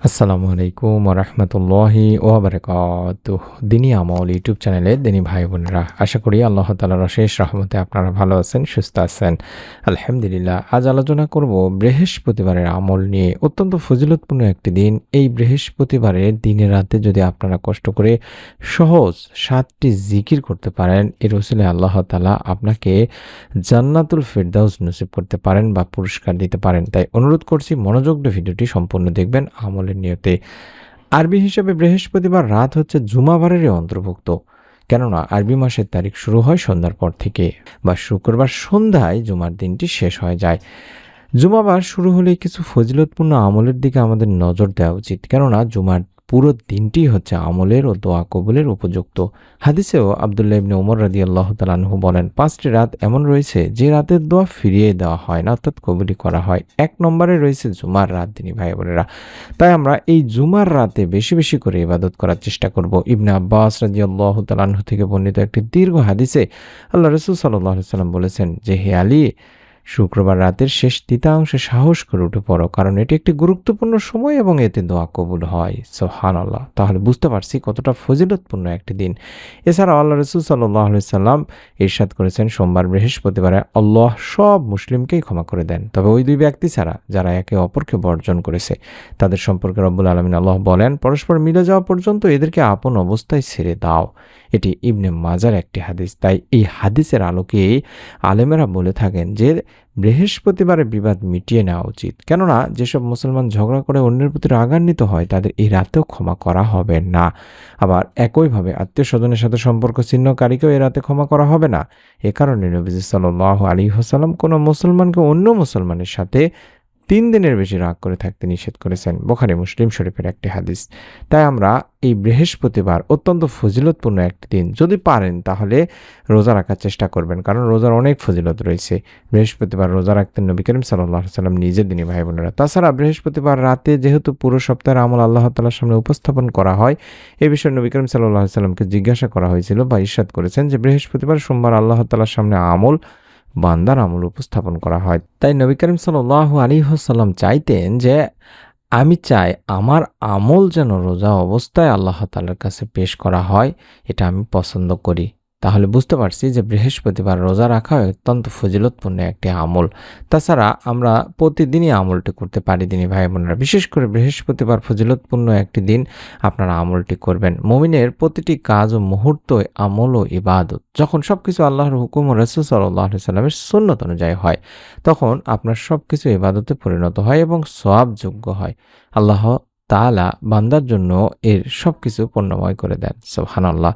আসসালামু আলাইকুম ওরহমতুল্লাহি ওবরাকাতুহ। দিনী আমল ইউটিউব চ্যানেলে দিনী ভাই বোনেরা, আশা করি আল্লাহ তাআলার অশেষ রহমতে আপনারা ভালো আছেন, সুস্থ আছেন। আলহামদুলিল্লাহ। আজ আলোচনা করব বৃহস্পতিবারের আমল নিয়ে। অত্যন্ত ফজিলতপূর্ণ একটি দিন। এই বৃহস্পতিবারের দিনে রাতে যদি আপনারা কষ্ট করে সহজ 7টি জিকির করতে পারেন, এর ওসিলে আল্লাহ তাআলা আপনাকে জান্নাতুল ফেরদাউস নসিব করতে পারেন বা পুরস্কার দিতে পারেন। তাই অনুরোধ করছি মনোযোগ দিয়ে ভিডিওটি সম্পূর্ণ দেখবেন আমলের নিয়তে। আরবি হিসাবে বৃহস্পতিবার রাত হচ্ছে জুমাবারেরই অন্তর্ভুক্ত। কেননা আরবি মাসের তারিখ শুরু হয় সন্ধ্যার পর থেকে বা শুক্রবার সন্ধ্যায় জুমার দিনটি শেষ হয়ে যায়। জুমাবার শুরু হলে কিছু ফজিলতপূর্ণ আমলের দিকে আমাদের নজর দেওয়া উচিত, কেননা জুমার পুরো দিনটি হচ্ছে আমলের ও দোয়া কবুলের উপযুক্ত। হাদিসেও আব্দুল্লাহ ইবনে ওমর রাদিয়াল্লাহু তাআলা আনহু বলেন, 5টি রাত এমন রয়েছে যে রাতের দোয়া ফিরিয়ে দেওয়া হয় না, অর্থাৎ কবুলি করা হয়। 1 নম্বরে রয়েছে জুমার রাত। দিনী ভাই বোনেরা, তাই আমরা এই জুমার রাতে বেশি বেশি করে ইবাদত করার চেষ্টা করব। ইবনে আব্বাস রাদিয়াল্লাহু তাআলা আনহু থেকে বর্ণিত একটি দীর্ঘ হাদিসে আল্লাহ রাসূল সাল্লাল্লাহু আলাইহি ওয়াসাল্লাম বলেছেন যে, হে আলী, শুক্রবার রাতের শেষ তৃতীয়াংশে সাহস করে উঠে পড়ো, কারণ এটি একটি গুরুত্বপূর্ণ সময় এবং এতে দোয়া কবুল হয়। সুবহানাল্লাহ। তাহলে বুঝতে পারছি কতটা ফজিলতপূর্ণ একটি দিন। এছাড়াও আল্লাহ রাসূল সাল্লাল্লাহু আলাইহি সাল্লাম ইরশাদ করেছেন, সোমবার বৃহস্পতিবারে আল্লাহ সব মুসলিমকেই ক্ষমা করে দেন, তবে ওই দুই ব্যক্তি ছাড়া যারা একে অপরকে বর্জন করেছে। তাদের সম্পর্কে রব্বুল আলামিন আল্লাহ বলেন, পরস্পর মিলে যাওয়া পর্যন্ত এদেরকে আপন অবস্থায় ছেড়ে দাও। এটি ইবনে মাজার একটি হাদিস। তাই এই হাদিসের আলোকেই আলেমেরা বলে থাকেন যে বৃহস্পতিবারে বিবাদ মিটিয়ে নেওয়া উচিত, কেননা যেসব মুসলমান ঝগড়া করে অন্যের প্রতি রাগান্বিত হয় তাদের এই রাতেও ক্ষমা করা হবে না। আবার একইভাবে আত্মীয় স্বজনের সাথে সম্পর্ক ছিন্নকারীকেও এই রাতে ক্ষমা করা হবে না। এ কারণে নবীজি সাল্লাল্লাহু আলাইহি ওয়াসাল্লাম কোনো মুসলমানকে অন্য মুসলমানের সাথে 3 দিনের বেশি রাগ করে থাকতে নিষেধ করেছেন। বুখারী মুসলিম শরীফের একটি হাদিস। তাই আমরা এই বৃহস্পতিবার অত্যন্ত ফজিলতপূর্ণ একটি দিন, যদি পারেন তাহলে রোজা রাখার চেষ্টা করবেন, কারণ রোজার অনেক ফজিলত রয়েছে। বৃহস্পতিবার রোজা রাখতেন নবী করিম সাল্লাল্লাহু আলাইহি ওয়াসাল্লাম নিজে। দিনী ভাই বোনেরা, তাছাড়া বৃহস্পতিবার রাতে যেহেতু পুরো সপ্তাহের আমল আল্লাহ তাআলার সামনে উপস্থাপন করা হয়, এ বিষয়ে নবী করিম সাল্লাল্লাহু আলাইহি ওয়াসাল্লামকে জিজ্ঞাসা করা হয়েছিল বা ইরশাদ করেছেন যে, বৃহস্পতিবার সোমবার আল্লাহ তাআলার সামনে বান্দার আমল উপস্থাপন করা হয়। তাই নবী করিম সাল্লাল্লাহু আলাইহি ওয়াসাল্লাম চাইতেন যে, আমি চাই আমার আমল যেন রোজা অবস্থায় আল্লাহ তাআলার কাছে পেশ করা হয়, এটা আমি পছন্দ করি। তাহলে বুঝতে পারছি যে বৃহস্পতিবার রোজা রাখা অত্যন্ত ফজিলতপূর্ণ একটি আমল। তাছাড়া আমরা প্রতিদিনই আমলটি করতে পারি। দিনী ভাই বোনেরা, বিশেষ করে বৃহস্পতিবার ফজিলতপূর্ণ একটি দিন আপনারা আমলটি করবেন। মুমিনের প্রতিটি কাজ ও মুহূর্ত আমল ও ইবাদত। যখন সবকিছু আল্লাহর হুকুম ও রাসূল সাল্লাল্লাহু আলাইহি সাল্লামের সুন্নত অনুযায়ী হয়, তখন আপনার সবকিছু ইবাদতে পরিণত হয় এবং সওয়াবযোগ্য হয়। আল্লাহ তাআলা বান্দার জন্য এর সবকিছু পূর্ণময় করে দেন। সুবহানাল্লাহ।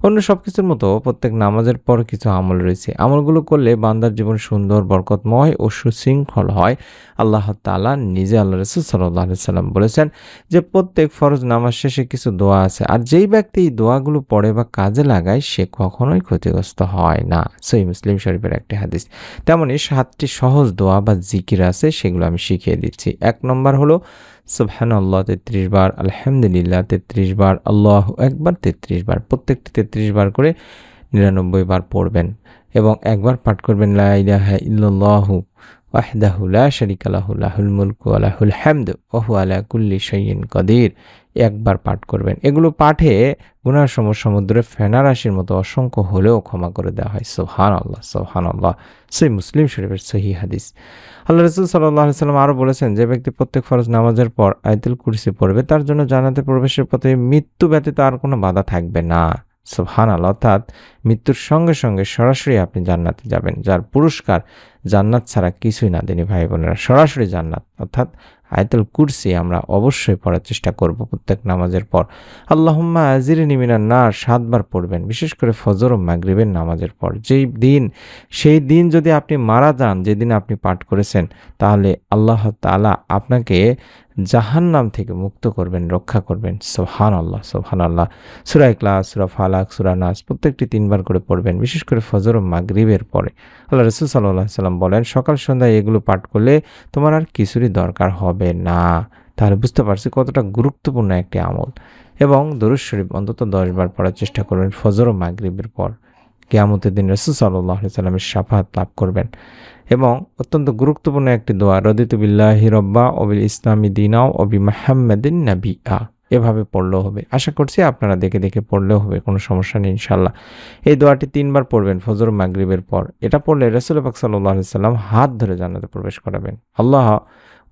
অন্য সবকিছুর মতো প্রত্যেক নামাজের পর কিছু আমল রয়েছে। আমলগুলো করলে বান্দার জীবন সুন্দর, বরকতময় ও সুশৃঙ্খল হয়। আল্লাহ তাআলা নিজে, আল্লাহ রাসূল সাল্লাল্লাহু আলাইহি সাল্লাম বলেছেন যে, প্রত্যেক ফরজ নামাজ শেষে কিছু দোয়া আছে, আর যেই ব্যক্তি এই দোয়াগুলো পড়ে বা কাজে লাগায় সে কখনোই ক্ষতিগ্রস্ত হয় না। সহিহ মুসলিম শরীফের একটি হাদিস। তেমনি 7টি সহজ দোয়া বা জিকির আছে, সেগুলো আমি শিখিয়ে দিচ্ছি। 1 নম্বর হলো সুবহানাল্লাহ 33 বার, আলহামদুলিল্লাহ 33 বার, আল্লাহু আকবার 33 বার। প্রত্যেকটি 33 বার করে 99 বার পড়বেন এবং একবার পাঠ করবেন লা ইলাহা ইল্লাল্লাহু ওয়াহদাহু লা শারীকা লাহু লাহুল মুলকু ওয়া লাহুল হামদু ওয়া হুয়া আলা কুল্লি শাইইন কাদির। একবার পাঠ করবেন। এগুলো পাঠে গুনাহ সমুদ্রে ফেনা রাশির মতো অসংখ্য হলেও ক্ষমা করে দেওয়া হয়। সুবহানাল্লাহ, সুবহানাল্লাহ। সহিহ মুসলিম শরীফের সহিহ হাদিস। আল্লাহ রাসূল সাল্লাল্লাহু আলাইহি সাল্লাম আরো বলেছেন, যে ব্যক্তি প্রত্যেক ফরজ নামাজের পর আয়াতুল কুরসি পড়বে, তার জন্য জান্নাতে প্রবেশের পথে মৃত্যু ব্যতীত আর কোনো বাধা থাকবে না। সুবহানাল্লাহ। অর্থাৎ মৃত্যুর সঙ্গে সঙ্গে সরাসরি আপনি জান্নাতে যাবেন, যার পুরস্কার জান্নাত ছাড়া কিছুই না। দিনী ভাই বোনেরা, সরাসরি জান্নাত। অর্থাৎ আয়াতুল কুরসি আমরা অবশ্যই পড়ার চেষ্টা করব প্রত্যেক নামাজের পর। আল্লাহুম্মা আজিরনি মিনান নার 7 বার পড়বেন, বিশেষ করে ফজর ও মাগরিবের নামাজের পর। সেই দিন যদি আপনি মারা যান, যেদিন আপনি পাঠ করেছেন, তাহলে আল্লাহ তাআলা আপনাকে জাহান্নাম থেকে মুক্ত করবেন, রক্ষা করবেন। সুবহানাল্লাহ, সুবহানাল্লাহ। সূরা ইখলাস, সূরা ফালাক, সূরা নাস প্রত্যেকটি 3 বার করে পড়বেন, বিশেষ করে ফজর ও মাগরিবের পরে। আল্লাহ রাসূল সাল্লাল্লাহু আলাইহি সাল্লাম বলেন, সকাল সন্ধ্যায় এগুলো পাঠ করলে তোমার আর কিছুরই দরকার হবে না। তাহলে বুঝতে পারছি কতটা গুরুত্বপূর্ণ একটি আমল। এবং দরুদ শরীফ অন্তত 10 বার পড়ার চেষ্টা করবেন ফজর ও মাগরিবের পর। কিয়ামতের দিন রাসূল সাল্লাল্লাহু আলাইহি সাল্লামের শাফাআত লাভ করবেন। এবং অত্যন্ত গুরুত্বপূর্ণ একটি দোয়া, রদিতু বিল্লাহি রব্বা ওয়া বিল ইসলামি দীনা ওয়া বিমুহাম্মাদিন নাবিয়্যা, এভাবে পড়লেও হবে। আশা করছি আপনারা দেখে দেখে পড়লেও হবে, কোনো সমস্যা নেই ইনশাআল্লাহ। এই দোয়াটি ৩ বার পড়বেন ফজর ও মাগরিবের পর। এটা পড়লে রাসূল পাক সাল্লাল্লাহু আলাইহি সাল্লাম হাত ধরে জান্নাতে প্রবেশ করাবেন। আল্লাহ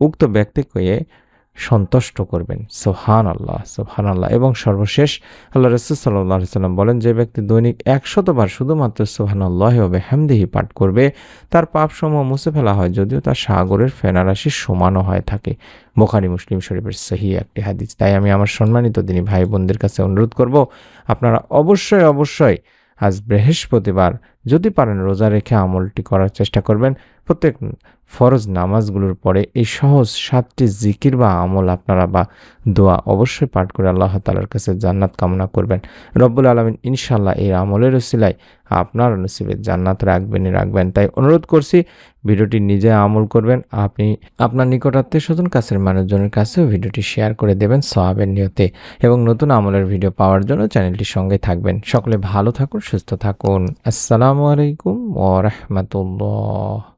উক্ত ব্যক্তিকে সন্তুষ্ট করবেন। সুবহানাল্লাহ, সুবহানাল্লাহ। এবং সর্বশেষ আল্লাহ রাসূল সাল্লাল্লাহু আলাইহি সাল্লাম বলেন, যে ব্যক্তি দৈনিক ১০০ বার শুধুমাত্র সুবহানাল্লাহি ওয়া বিহামদিহি পাঠ করবে, তার পাপসমূহ মুছে ফেলা হয়, যদিও তা সাগরের ফেনারাশির সমানও হয়ে থাকে। বুখারী মুসলিম শরীফের সহিহ একটি হাদিস। তাই আমি আমার সম্মানিত দিনী ভাই বোনদের কাছে অনুরোধ করব, আপনারা অবশ্যই আজ বৃহস্পতিবার যদি পারেন রোজা রেখে আমলটি করার চেষ্টা করবেন। প্রত্যেক ফরজ নামাজগুলোর পরে এই সহজ 7টি জিকির বা আমল আপনারা বা দোয়া অবশ্যই পাঠ করে আল্লাহ তাআলার কাছে জান্নাত কামনা করবেন। রব্বুল আলামিন ইনশাআল্লাহ এই আমলের উসিলায় আপনার নসিবে জান্নাত রাখবেন। তাই অনুরোধ করছি, ভিডিওটি নিজে আমল করবেন। আপনি আপনার নিকট আত্মীয়স্বজন, কাছের মানুষজনের কাছেও ভিডিওটি শেয়ার করে দেবেন সওয়াবের নিয়তে। এবং নতুন আমলের ভিডিও পাওয়ার জন্য চ্যানেলটির সঙ্গে থাকবেন। সকলে ভালো থাকুন, সুস্থ থাকুন। আসসালামু আলাইকুম ওয়া রাহমাতুল্লাহ।